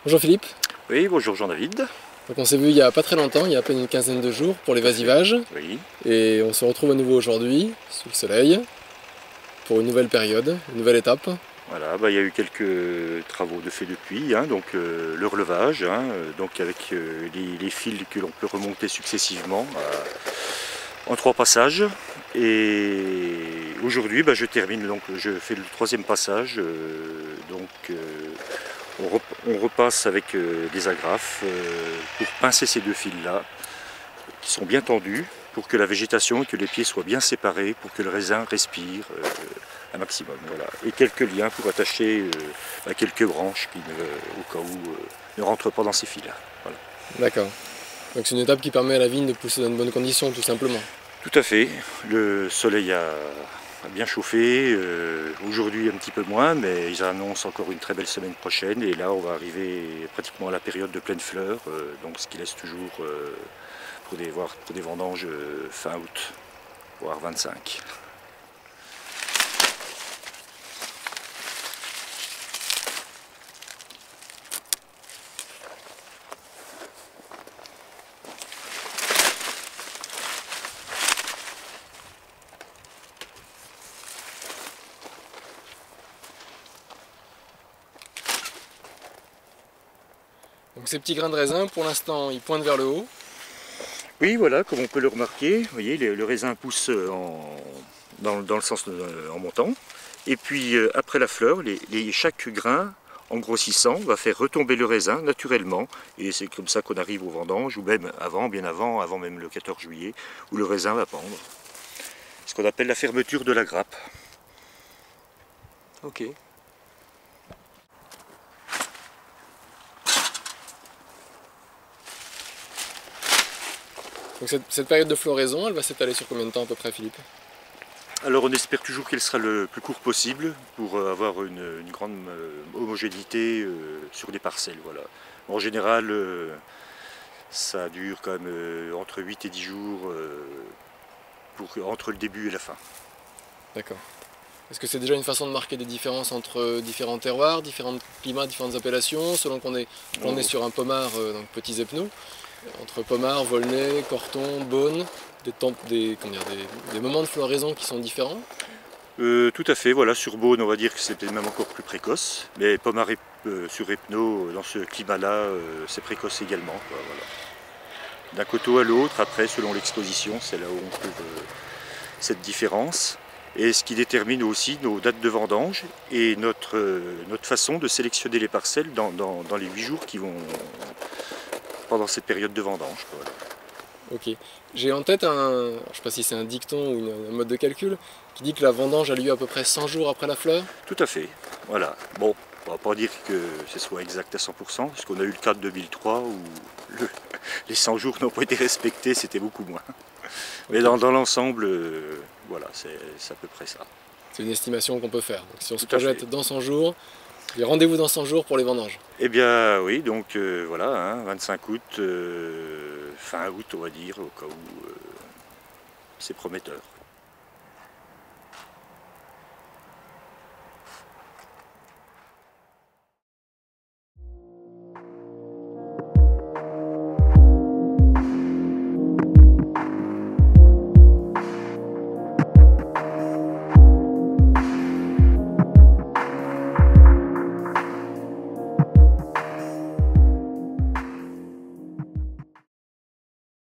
Bonjour Philippe. Oui, bonjour Jean-David. Donc on s'est vu il n'y a pas très longtemps, il y a à peine une quinzaine de jours pour les vasivages. Oui, Et on se retrouve à nouveau aujourd'hui, sous le soleil, pour une nouvelle période, une nouvelle étape. voilà, il y a eu quelques travaux de fait depuis, donc le relevage, donc avec les fils que l'on peut remonter successivement en 3 passages. Et aujourd'hui, je termine, donc je fais le 3e passage, on repasse avec des agrafes pour pincer ces 2 fils-là, qui sont bien tendus, pour que la végétation et que les pieds soient bien séparés, pour que le raisin respire un maximum. Voilà. Et quelques liens pour attacher quelques branches qui, au cas où, ne rentrent pas dans ces fils-là. Voilà. D'accord. Donc c'est une étape qui permet à la vigne de pousser dans de bonnes conditions, tout simplement. Tout à fait. Le soleil a bien chauffé. Aujourd'hui un petit peu moins, mais ils annoncent encore une très belle semaine prochaine. Et là, on va arriver pratiquement à la période de pleine fleur, donc ce qui laisse toujours pour des vendanges fin août, voire 25. Donc ces petits grains de raisin, pour l'instant, ils pointent vers le haut. Oui, voilà, comme on peut le remarquer, vous voyez, le raisin pousse dans le sens en montant. Et puis après la fleur, chaque grain, en grossissant, va faire retomber le raisin naturellement. Et c'est comme ça qu'on arrive aux vendanges, ou même avant, bien avant même le 14 juillet, où le raisin va pendre. Ce qu'on appelle la fermeture de la grappe. Ok. Donc cette période de floraison, elle va s'étaler sur combien de temps à peu près, Philippe? Alors on espère toujours qu'elle sera le plus court possible pour avoir une grande homogénéité sur des parcelles. Voilà. En général, ça dure quand même entre 8 et 10 jours entre le début et la fin. D'accord. Est-ce que c'est déjà une façon de marquer des différences entre différents terroirs, différents climats, différentes appellations, selon qu'on est sur un pommard, donc petits épneaux, entre pommard, volnay, corton, beaune, des moments de floraison qui sont différents? Tout à fait, voilà, sur Beaune on va dire que c'est peut-être même encore plus précoce, mais pommard sur Epno, dans ce climat-là, c'est précoce également, quoi, voilà. D'un coteau à l'autre, après, selon l'exposition, c'est là où on trouve cette différence. Et ce qui détermine aussi nos dates de vendange et notre façon de sélectionner les parcelles dans les 8 jours qui vont pendant cette période de vendange. Voilà. Ok. J'ai en tête je ne sais pas si c'est un dicton ou un mode de calcul, qui dit que la vendange a lieu à peu près 100 jours après la fleur. Tout à fait, voilà. Bon, on ne va pas dire que ce soit exact à 100%, parce qu'on a eu le cas de 2003 où les 100 jours n'ont pas été respectés, c'était beaucoup moins. Mais dans l'ensemble, voilà, c'est à peu près ça. C'est une estimation qu'on peut faire. Donc si on se Tout à projette fait. dans 100 jours, rendez-vous dans 100 jours pour les vendanges. Eh bien oui, donc voilà, 25 août, fin août on va dire, au cas où c'est prometteur.